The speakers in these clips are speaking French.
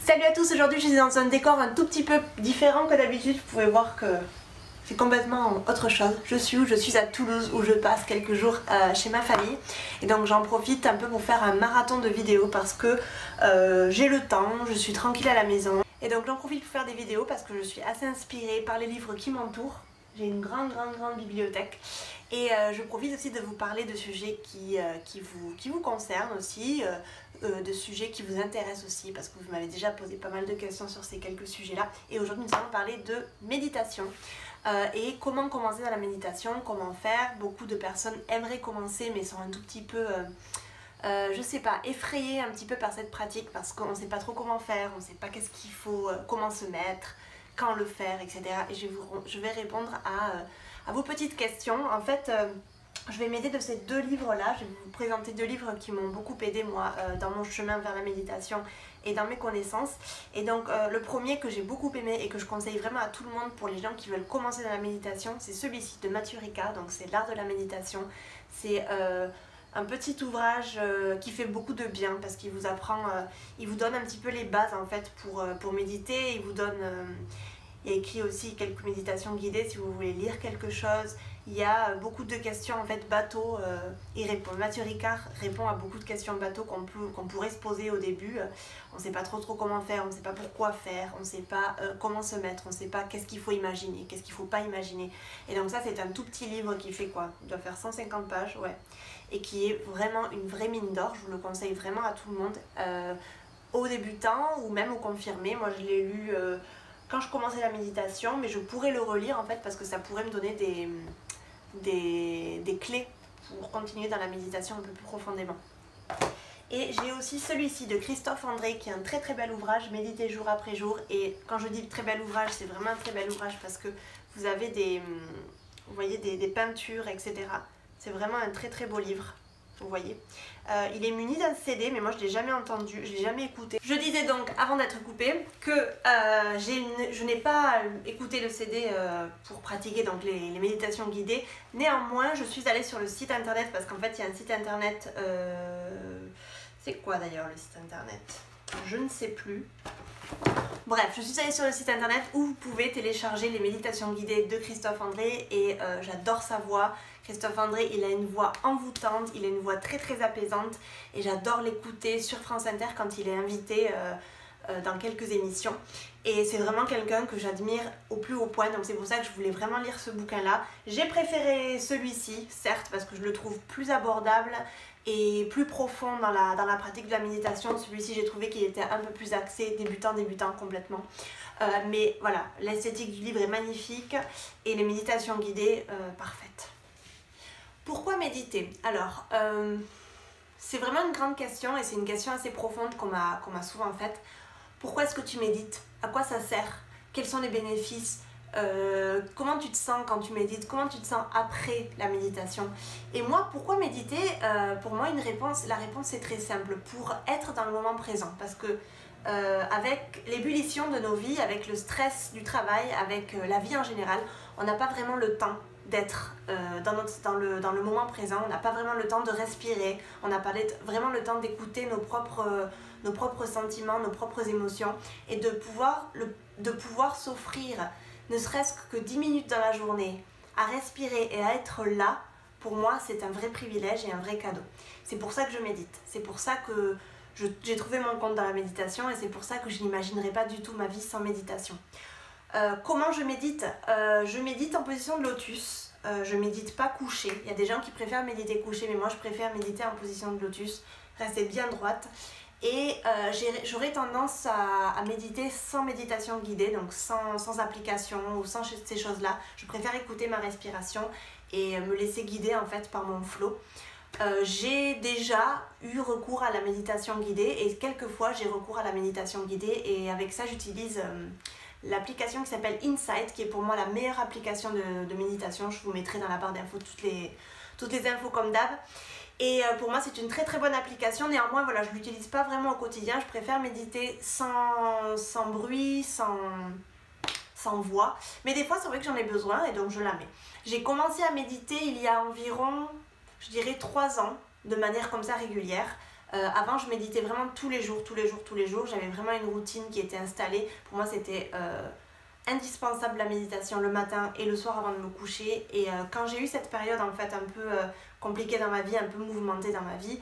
Salut à tous, aujourd'hui je suis dans un décor un tout petit peu différent que d'habitude. Vous pouvez voir que c'est complètement autre chose. Je suis où? Je suis à Toulouse où je passe quelques jours chez ma famille. Et donc j'en profite un peu pour faire un marathon de vidéos parce que j'ai le temps, je suis tranquille à la maison. Et donc j'en profite pour faire des vidéos parce que je suis assez inspirée par les livres qui m'entourent. J'ai une grande bibliothèque. Et je profite aussi de vous parler de sujets qui vous concernent aussi, de sujets qui vous intéressent aussi, parce que vous m'avez déjà posé pas mal de questions sur ces quelques sujets-là. Et aujourd'hui, nous allons parler de méditation et comment commencer dans la méditation, comment faire. Beaucoup de personnes aimeraient commencer, mais sont un tout petit peu, je sais pas, effrayées un petit peu par cette pratique, parce qu'on ne sait pas trop comment faire, on ne sait pas qu'est-ce qu'il faut, comment se mettre, quand le faire, etc. Et je vais répondre à vos petites questions. En fait, je vais m'aider de ces deux livres-là. Je vais vous présenter deux livres qui m'ont beaucoup aidé, moi, dans mon chemin vers la méditation et dans mes connaissances. Et donc, le premier que j'ai beaucoup aimé et que je conseille vraiment à tout le monde pour les gens qui veulent commencer dans la méditation, c'est celui-ci de Matthieu Ricard. Donc, c'est l'art de la méditation. C'est un petit ouvrage qui fait beaucoup de bien parce qu'il vous apprend, il vous donne un petit peu les bases en fait pour méditer. Il vous donne... il y a écrit aussi quelques méditations guidées si vous voulez lire quelque chose. Il y a beaucoup de questions en fait bateau. Matthieu Ricard répond à beaucoup de questions bateau qu'on pourrait se poser au début. On ne sait pas trop comment faire, on ne sait pas pourquoi faire, on ne sait pas comment se mettre, on ne sait pas qu'est-ce qu'il faut imaginer, qu'est-ce qu'il ne faut pas imaginer. Et donc ça c'est un tout petit livre qui fait quoi? Il doit faire 150 pages, ouais. Et qui est vraiment une vraie mine d'or. Je vous le conseille vraiment à tout le monde. Aux débutants ou même aux confirmés. Moi je l'ai lu... quand je commençais la méditation, mais je pourrais le relire en fait parce que ça pourrait me donner des clés pour continuer dans la méditation un peu plus profondément. Et j'ai aussi celui-ci de Christophe André qui est un très bel ouvrage, Méditer jour après jour. Et quand je dis très bel ouvrage, c'est vraiment un très bel ouvrage parce que vous avez vous voyez des peintures, etc. C'est vraiment un très beau livre. Vous voyez, il est muni d'un CD, mais moi je ne l'ai jamais entendu, je ne l'ai jamais écouté. Je disais donc, avant d'être coupée, que je n'ai pas écouté le CD pour pratiquer donc les méditations guidées. Néanmoins, je suis allée sur le site internet, parce qu'en fait il y a un site internet, c'est quoi d'ailleurs le site internet? Je ne sais plus. Bref, je suis allée sur le site internet où vous pouvez télécharger les méditations guidées de Christophe André et j'adore sa voix. Christophe André, il a une voix envoûtante, il a une voix très apaisante et j'adore l'écouter sur France Inter quand il est invité dans quelques émissions. Et c'est vraiment quelqu'un que j'admire au plus haut point, donc c'est pour ça que je voulais vraiment lire ce bouquin-là. J'ai préféré celui-ci, certes, parce que je le trouve plus abordable et plus profond dans la pratique de la méditation. Celui-ci, j'ai trouvé qu'il était un peu plus axé débutant complètement. Mais voilà, l'esthétique du livre est magnifique et les méditations guidées, parfaites. Pourquoi méditer? Alors, c'est vraiment une grande question et c'est une question assez profonde qu'on m'a souvent faite. Pourquoi est-ce que tu médites? À quoi ça sert? Quels sont les bénéfices? Comment tu te sens quand tu médites? Comment tu te sens après la méditation? Et moi, pourquoi méditer? Pour moi, la réponse est très simple. Pour être dans le moment présent. Parce que avec l'ébullition de nos vies, avec le stress du travail, avec la vie en général, on n'a pas vraiment le temps d'être dans le moment présent. On n'a pas vraiment le temps de respirer. On n'a pas vraiment le temps d'écouter nos propres sentiments, nos propres émotions. Et de pouvoir s'offrir ne serait-ce que 10 minutes dans la journée, à respirer et à être là, pour moi, c'est un vrai privilège et un vrai cadeau. C'est pour ça que je médite. C'est pour ça que j'ai trouvé mon compte dans la méditation et c'est pour ça que je n'imaginerais pas du tout ma vie sans méditation. Comment je médite? Je médite en position de lotus. Je médite pas couchée. Il y a des gens qui préfèrent méditer couchée, mais moi je préfère méditer en position de lotus. Rester bien droite. Et j'aurais tendance à méditer sans méditation guidée, donc sans application ou sans ces choses-là. Je préfère écouter ma respiration et me laisser guider en fait par mon flow. J'ai déjà eu recours à la méditation guidée et quelquefois j'ai recours à la méditation guidée et avec ça j'utilise l'application qui s'appelle Insight qui est pour moi la meilleure application de méditation. Je vous mettrai dans la barre d'infos toutes les infos comme d'hab. Et pour moi c'est une très bonne application. Néanmoins voilà, je ne l'utilise pas vraiment au quotidien. Je préfère méditer sans bruit, sans voix. Mais des fois c'est vrai que j'en ai besoin et donc je la mets. J'ai commencé à méditer il y a environ, je dirais 3 ans, de manière comme ça régulière. Avant, je méditais vraiment tous les jours. J'avais vraiment une routine qui était installée. Pour moi, c'était indispensable la méditation le matin et le soir avant de me coucher. Et quand j'ai eu cette période en fait un peu compliquée dans ma vie, un peu mouvementée dans ma vie,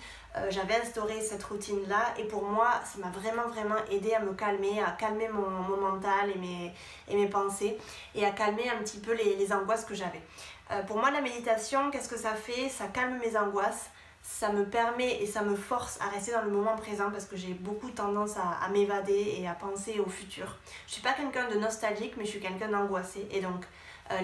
j'avais instauré cette routine là et pour moi ça m'a vraiment aidé à me calmer, à calmer mon mental et mes pensées et à calmer un petit peu les angoisses que j'avais. Pour moi la méditation, qu'est-ce que ça fait? Ça calme mes angoisses. Ça me permet et ça me force à rester dans le moment présent parce que j'ai beaucoup tendance à m'évader et à penser au futur. Je suis pas quelqu'un de nostalgique mais je suis quelqu'un d'angoissé et donc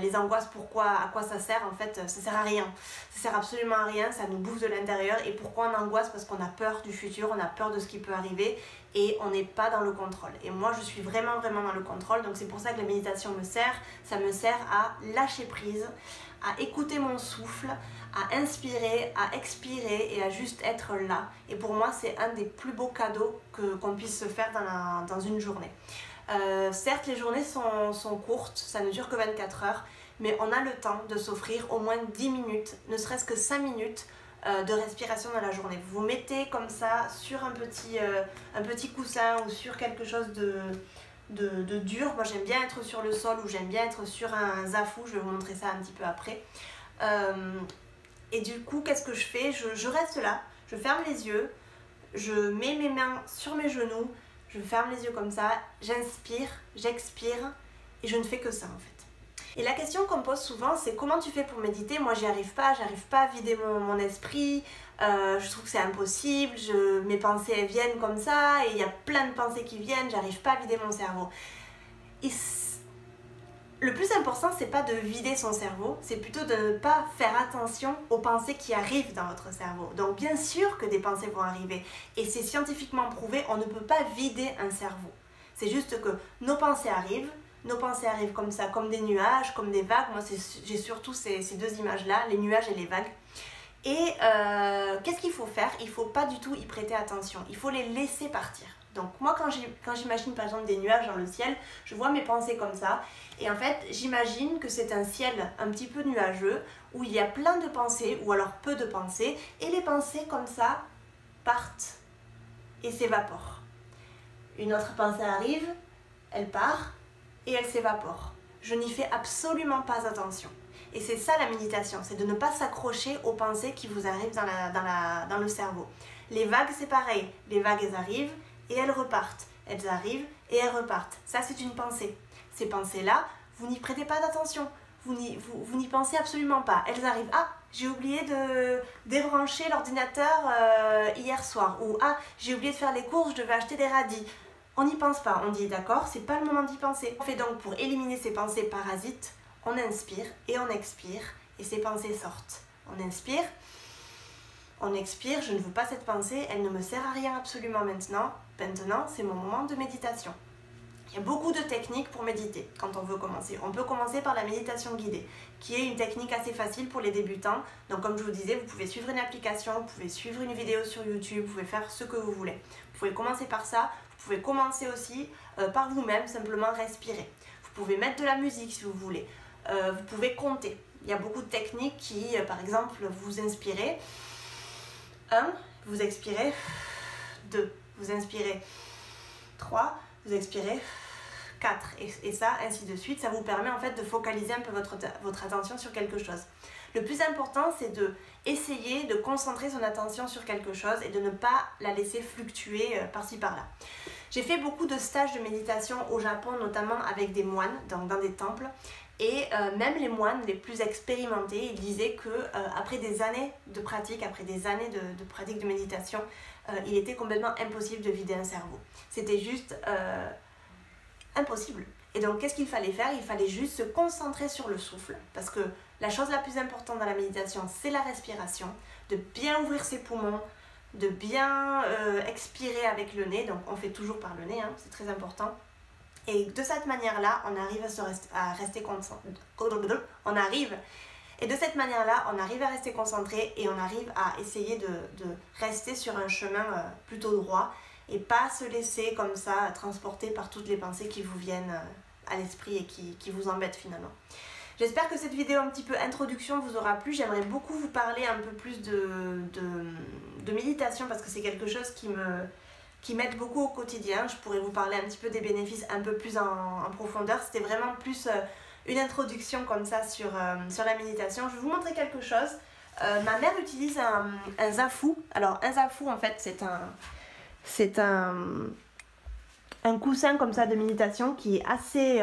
les angoisses, à quoi ça sert? En fait, ça sert à rien. Ça sert absolument à rien, ça nous bouffe de l'intérieur. Et pourquoi on angoisse? Parce qu'on a peur du futur, on a peur de ce qui peut arriver et on n'est pas dans le contrôle. Et moi, je suis vraiment dans le contrôle. Donc c'est pour ça que la méditation me sert. Ça me sert à lâcher prise, à écouter mon souffle, à inspirer, à expirer et à juste être là. Et pour moi, c'est un des plus beaux cadeaux qu'on puisse se faire dans une journée. Certes, les journées sont courtes, ça ne dure que 24 heures, mais on a le temps de s'offrir au moins 10 minutes, ne serait-ce que 5 minutes de respiration dans la journée. Vous vous mettez comme ça sur un petit coussin ou sur quelque chose de dur. Moi, j'aime bien être sur le sol ou j'aime bien être sur un zafou, je vais vous montrer ça un petit peu après. Et du coup, qu'est-ce que je fais? Je reste là, je ferme les yeux, je mets mes mains sur mes genoux, je ferme les yeux comme ça, j'inspire, j'expire et je ne fais que ça en fait. Et la question qu'on me pose souvent, c'est comment tu fais pour méditer? Moi, j'arrive pas à vider mon esprit, je trouve que c'est impossible, mes pensées elles viennent comme ça et il y a plein de pensées qui viennent, j'arrive pas à vider mon cerveau. Et le plus important, c'est pas de vider son cerveau, c'est plutôt de ne pas faire attention aux pensées qui arrivent dans votre cerveau. Donc bien sûr que des pensées vont arriver et c'est scientifiquement prouvé, on ne peut pas vider un cerveau. C'est juste que nos pensées arrivent comme ça, comme des nuages, comme des vagues. Moi j'ai surtout ces deux images-là, les nuages et les vagues. Et qu'est-ce qu'il faut faire? Il ne faut pas du tout y prêter attention, il faut les laisser partir. Donc moi quand j'imagine par exemple des nuages dans le ciel, je vois mes pensées comme ça et en fait j'imagine que c'est un ciel un petit peu nuageux où il y a plein de pensées ou alors peu de pensées et les pensées comme ça partent et s'évaporent. Une autre pensée arrive, elle part et elle s'évapore. Je n'y fais absolument pas attention. Et c'est ça la méditation, c'est de ne pas s'accrocher aux pensées qui vous arrivent dans le cerveau. Les vagues c'est pareil, les vagues elles arrivent et elles repartent. Elles arrivent et elles repartent. Ça, c'est une pensée. Ces pensées-là, vous n'y prêtez pas d'attention. Vous n'y pensez absolument pas. Elles arrivent. Ah, j'ai oublié de débrancher l'ordinateur hier soir. Ou ah, j'ai oublié de faire les courses, je devais acheter des radis. On n'y pense pas. On dit d'accord, c'est pas le moment d'y penser. On fait donc pour éliminer ces pensées parasites, on inspire et on expire et ces pensées sortent. On inspire. On expire, je ne veux pas cette pensée, elle ne me sert à rien absolument maintenant. Maintenant, c'est mon moment de méditation. Il y a beaucoup de techniques pour méditer quand on veut commencer. On peut commencer par la méditation guidée, qui est une technique assez facile pour les débutants. Donc comme je vous disais, vous pouvez suivre une application, vous pouvez suivre une vidéo sur YouTube, vous pouvez faire ce que vous voulez. Vous pouvez commencer par ça, vous pouvez commencer aussi par vous-même, simplement respirer. Vous pouvez mettre de la musique si vous voulez. Vous pouvez compter. Il y a beaucoup de techniques qui, par exemple, vous inspirez. 1, vous expirez. 2, vous inspirez. 3, vous expirez. 4, et ça, ainsi de suite. Ça vous permet en fait de focaliser un peu votre attention sur quelque chose. Le plus important, c'est de essayer de concentrer son attention sur quelque chose et de ne pas la laisser fluctuer par-ci par-là. J'ai fait beaucoup de stages de méditation au Japon, notamment avec des moines, donc dans des temples. Et même les moines les plus expérimentés, ils disaient que après des années de pratique, après des années de pratique de méditation, il était complètement impossible de vider un cerveau. C'était juste impossible. Et donc qu'est-ce qu'il fallait faire? Il fallait juste se concentrer sur le souffle, parce que la chose la plus importante dans la méditation, c'est la respiration, de bien ouvrir ses poumons, de bien expirer avec le nez. Donc on fait toujours par le nez, hein, c'est très important. Et de cette manière-là, on arrive à rester concentré. Et de cette manière-là, on arrive à rester concentré et on arrive à essayer de rester sur un chemin plutôt droit et pas se laisser comme ça transporter par toutes les pensées qui vous viennent à l'esprit et qui vous embêtent finalement. J'espère que cette vidéo un petit peu introduction vous aura plu. J'aimerais beaucoup vous parler un peu plus de méditation parce que c'est quelque chose qui m'aide beaucoup au quotidien. Je pourrais vous parler un petit peu des bénéfices un peu plus en profondeur. C'était vraiment plus une introduction comme ça sur la méditation. Je vais vous montrer quelque chose. Ma mère utilise un zafu. Alors un zafu en fait c'est un coussin comme ça de méditation qui est assez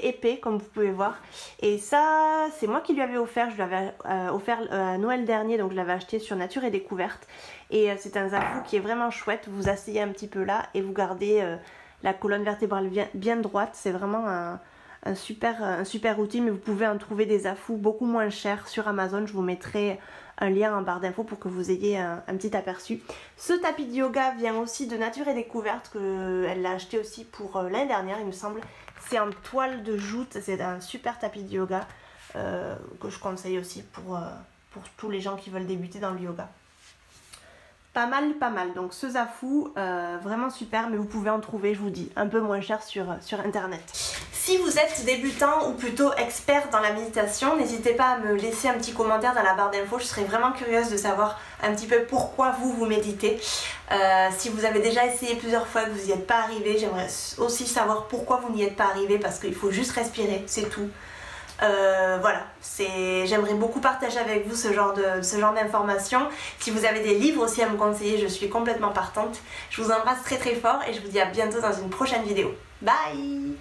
épais comme vous pouvez voir, et ça c'est moi qui lui avais offert. Je lui avais offert à Noël dernier, donc je l'avais acheté sur Nature et Découverte, et c'est un zafu qui est vraiment chouette. Vous vous asseyez un petit peu là et vous gardez la colonne vertébrale bien droite. C'est vraiment un super outil, mais vous pouvez en trouver des zafus beaucoup moins chers sur Amazon. Je vous mettrai un lien en barre d'infos pour que vous ayez un petit aperçu. Ce tapis de yoga vient aussi de Nature et Découverte, qu'elle l'a acheté aussi pour l'année dernière il me semble. C'est en toile de jute, c'est un super tapis de yoga que je conseille aussi pour tous les gens qui veulent débuter dans le yoga. Pas mal, donc ce zafu, vraiment super, mais vous pouvez en trouver, je vous dis, un peu moins cher sur internet. Si vous êtes débutant ou plutôt expert dans la méditation, n'hésitez pas à me laisser un petit commentaire dans la barre d'infos. Je serais vraiment curieuse de savoir un petit peu pourquoi vous méditez. Si vous avez déjà essayé plusieurs fois et que vous n'y êtes pas arrivé, j'aimerais aussi savoir pourquoi vous n'y êtes pas arrivé, parce qu'il faut juste respirer, c'est tout. Voilà, j'aimerais beaucoup partager avec vous ce genre d'informations. Si vous avez des livres aussi à me conseiller, je suis complètement partante. Je vous embrasse très fort et je vous dis à bientôt dans une prochaine vidéo. Bye!